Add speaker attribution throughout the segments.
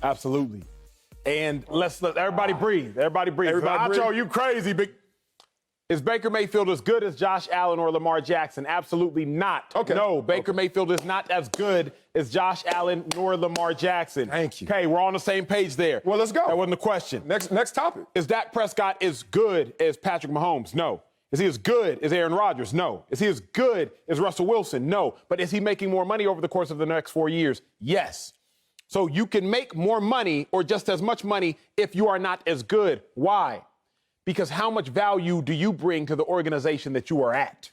Speaker 1: Absolutely. And let's let everybody breathe. Everybody breathe. Acho, you crazy. Is Baker Mayfield as good as Josh Allen or Lamar Jackson? Absolutely not.
Speaker 2: Okay.
Speaker 1: No, Baker Mayfield is not as good as Josh Allen nor Lamar Jackson.
Speaker 2: Thank you.
Speaker 1: Okay, we're on the same page there.
Speaker 2: Well, let's go.
Speaker 1: That wasn't the question.
Speaker 2: Next topic.
Speaker 1: Is Dak Prescott as good as Patrick Mahomes? No. Is he as good as Aaron Rodgers? No. Is he as good as Russell Wilson? No. But is he making more money over the course of the next 4 years? Yes. So you can make more money or just as much money if you are not as good. Why? Because how much value do you bring to the organization that you are at?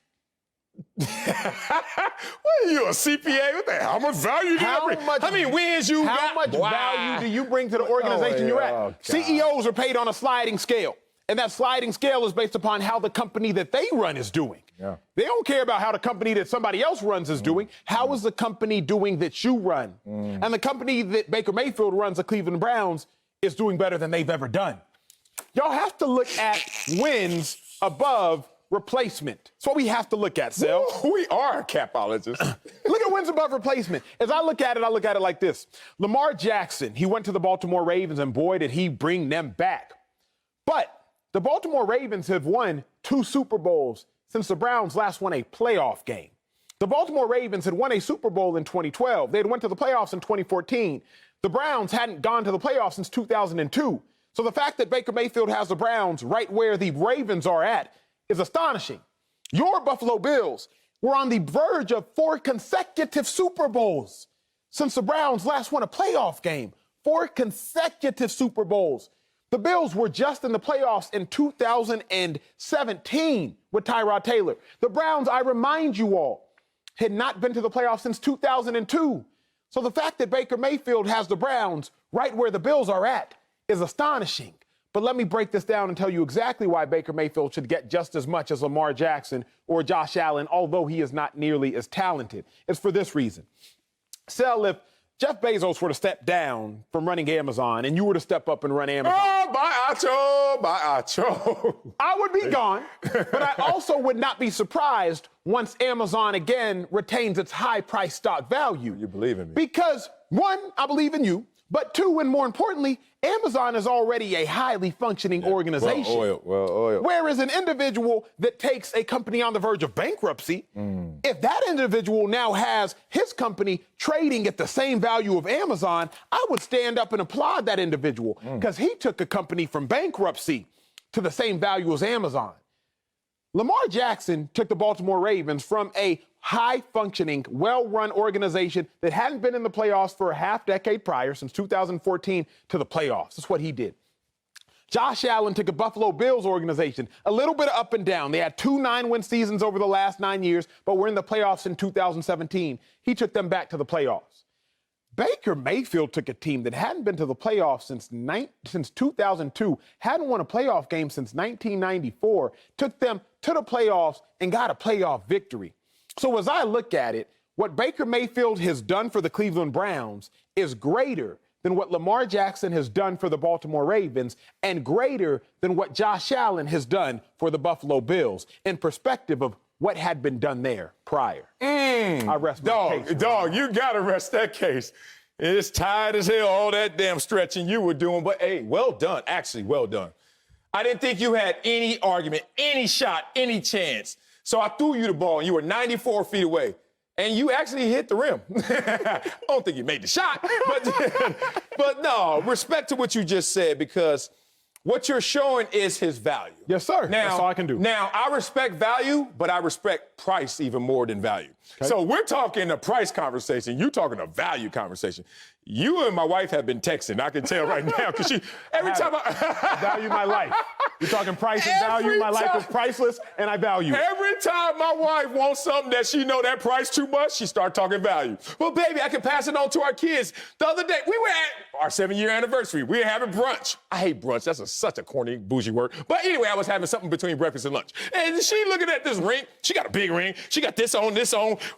Speaker 2: What are you, a CPA? What the hell? How much value do you bring? How many wins you got?
Speaker 1: How much value do you bring to the organization you're at?
Speaker 2: God.
Speaker 1: CEOs are paid on a sliding scale. And that sliding scale is based upon how the company that they run is doing.
Speaker 2: Yeah.
Speaker 1: They don't care about how the company that somebody else runs is doing. How is the company doing that you run? And the company that Baker Mayfield runs, the Cleveland Browns, is doing better than they've ever done. Y'all have to look at wins above replacement. That's what we have to look at, Sel.
Speaker 2: We are capologists.
Speaker 1: Look at wins above replacement. As I look at it like this. Lamar Jackson, he went to the Baltimore Ravens, and boy, did he bring them back. But the Baltimore Ravens have won 2 Super Bowls since the Browns last won a playoff game. The Baltimore Ravens had won a Super Bowl in 2012. They had went to the playoffs in 2014. The Browns hadn't gone to the playoffs since 2002. So the fact that Baker Mayfield has the Browns right where the Ravens are at is astonishing. Your Buffalo Bills were on the verge of 4 consecutive Super Bowls since the Browns last won a playoff game. 4 consecutive Super Bowls. The Bills were just in the playoffs in 2017 with Tyrod Taylor. The Browns, I remind you all, had not been to the playoffs since 2002. So the fact that Baker Mayfield has the Browns right where the Bills are at is astonishing. But let me break this down and tell you exactly why Baker Mayfield should get just as much as Lamar Jackson or Josh Allen, although he is not nearly as talented. It's for this reason. Sel, if Jeff Bezos were to step down from running Amazon and you were to step up and run Amazon.
Speaker 2: Oh, bye, Acho.
Speaker 1: I would be gone, but I also would not be surprised once Amazon again retains its high price stock value.
Speaker 2: You believe in me.
Speaker 1: Because 1, I believe in you, but 2, and more importantly, Amazon is already a highly functioning organization.
Speaker 2: Well, oil.
Speaker 1: Whereas an individual that takes a company on the verge of bankruptcy, if that individual now has his company trading at the same value of Amazon, I would stand up and applaud that individual because he took a company from bankruptcy to the same value as Amazon. Lamar Jackson took the Baltimore Ravens from a high-functioning, well-run organization that hadn't been in the playoffs for a half-decade prior, since 2014, to the playoffs. That's what he did. Josh Allen took a Buffalo Bills organization, a little bit of up and down. They had 2 9-win seasons over the last 9 years, but were in the playoffs in 2017. He took them back to the playoffs. Baker Mayfield took a team that hadn't been to the playoffs since 2002, hadn't won a playoff game since 1994, took them to the playoffs and got a playoff victory. So as I look at it, what Baker Mayfield has done for the Cleveland Browns is greater than what Lamar Jackson has done for the Baltimore Ravens and greater than what Josh Allen has done for the Buffalo Bills in perspective of what had been done there prior. I rest my case.
Speaker 2: Dog, you got to rest that case. It's tired as hell, all that damn stretching you were doing. But, hey, well done. Actually, well done. I didn't think you had any argument, any shot, any chance. So I threw you the ball, and you were 94 feet away. And you actually hit the rim. I don't think you made the shot. But no, respect to what you just said, because what you're showing is his value.
Speaker 1: Yes, sir.
Speaker 2: Now,
Speaker 1: that's all I can do.
Speaker 2: Now, I respect value, but I respect price even more than value. Okay. So we're talking a price conversation. You're talking a value conversation. You and my wife have been texting. I can tell right now because every time
Speaker 1: I value my life. You're talking price and value. My life is priceless, and I value it.
Speaker 2: Every time my wife wants something that she know that price too much, she start talking value. Well, baby, I can pass it on to our kids. The other day, we were at our 7-year anniversary. We were having brunch. I hate brunch. That's such a corny, bougie word. But anyway, I was having something between breakfast and lunch. And she looking at this ring. She got a big ring. She got this on,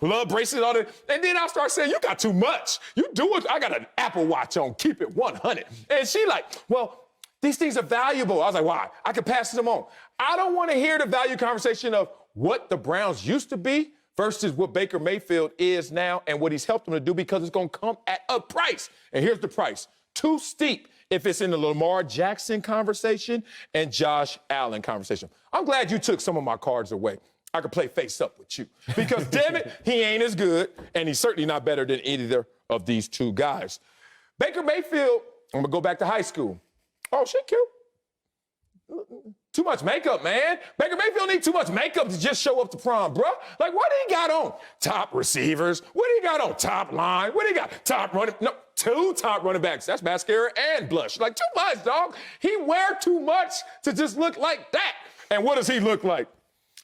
Speaker 2: love bracelets on it. And then I start saying, you got too much. You do it. I got an Apple Watch on. Keep it 100. And she like, well, these things are valuable. I was like, why? I can pass them on. I don't want to hear the value conversation of what the Browns used to be versus what Baker Mayfield is now and what he's helped them to do, because it's going to come at a price. And here's the price. too steep if it's in the Lamar Jackson conversation and Josh Allen conversation. I'm glad you took some of my cards away. I could play face up with you. Because, damn it, he ain't as good, and he's certainly not better than either of these two guys. Baker Mayfield, I'm going to go back to high school. Oh, she cute. Too much makeup, man. Baker Mayfield need too much makeup to just show up to prom, bruh. Like, what do he got on? Top receivers. What do he got on? Top line. What do he got? Two top running backs. That's mascara and blush. Like, too much, dog. He wear too much to just look like that. And what does he look like?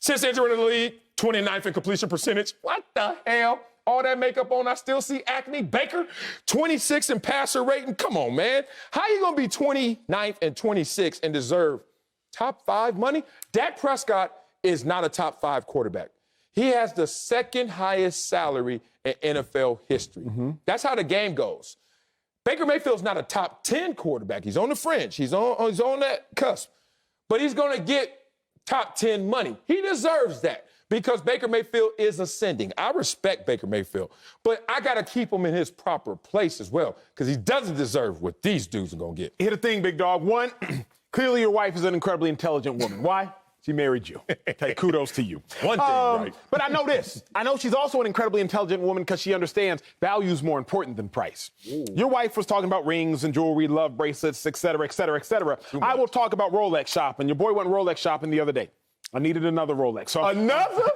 Speaker 2: Since entering the league, 29th in completion percentage. What the hell? All that makeup on, I still see acne. Baker, 26 in passer rating. Come on, man. How you going to be 29th and 26 and deserve top 5 money? Dak Prescott is not a top 5 quarterback. He has the second highest salary in NFL history. That's how the game goes. Baker Mayfield's not a top 10 quarterback. He's on the fringe. He's on that cusp. But he's going to get top 10 money. He deserves that because Baker Mayfield is ascending. I respect Baker Mayfield, but I got to keep him in his proper place as well because he doesn't deserve what these dudes are going to get.
Speaker 1: Here's the thing, big dog. One, clearly your wife is an incredibly intelligent woman. Why? She married you. Okay, kudos to you.
Speaker 2: One thing, right?
Speaker 1: But I know this. I know she's also an incredibly intelligent woman because she understands value is more important than price. Ooh. Your wife was talking about rings and jewelry, love bracelets, et cetera, et cetera, et cetera. I will talk about Rolex shopping. Your boy went Rolex shopping the other day. I needed another Rolex. So
Speaker 2: another?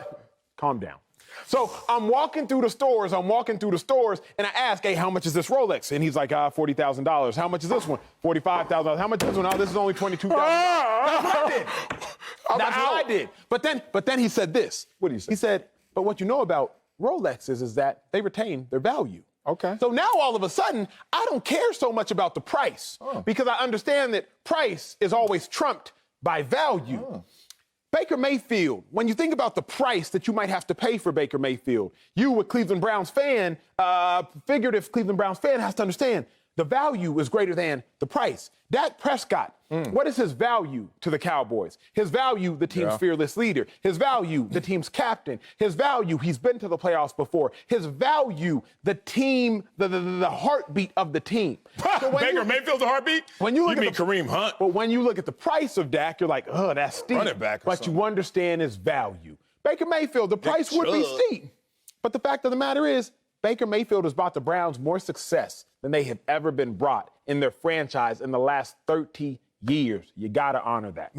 Speaker 1: Calm down. So I'm walking through the stores, and I ask, hey, how much is this Rolex? And he's like, $40,000. How much is this one? $45,000. How much is this one? Oh, this is only $22,000. That's what I did. That's what I did. But then he said this.
Speaker 2: What did he say?
Speaker 1: He said, but what you know about Rolexes is that they retain their value.
Speaker 2: Okay.
Speaker 1: So now all of a sudden, I don't care so much about the price because I understand that price is always trumped by value. Baker Mayfield, when you think about the price that you might have to pay for Baker Mayfield, you, a Cleveland Browns fan, figurative Cleveland Browns fan, has to understand the value is greater than the price. Dak Prescott, what is his value to the Cowboys? His value, the team's fearless leader. His value, the team's captain. His value, he's been to the playoffs before. His value, the team, the heartbeat of the team.
Speaker 2: So Baker Mayfield's a heartbeat?
Speaker 1: When you
Speaker 2: mean Kareem Hunt?
Speaker 1: But when you look at the price of Dak, you're like, oh, that's steep.
Speaker 2: Running back
Speaker 1: but you understand his value. Baker Mayfield, the price would be steep. But the fact of the matter is, Baker Mayfield has brought the Browns more success than they have ever been brought in their franchise in the last 30 years. You got to honor that.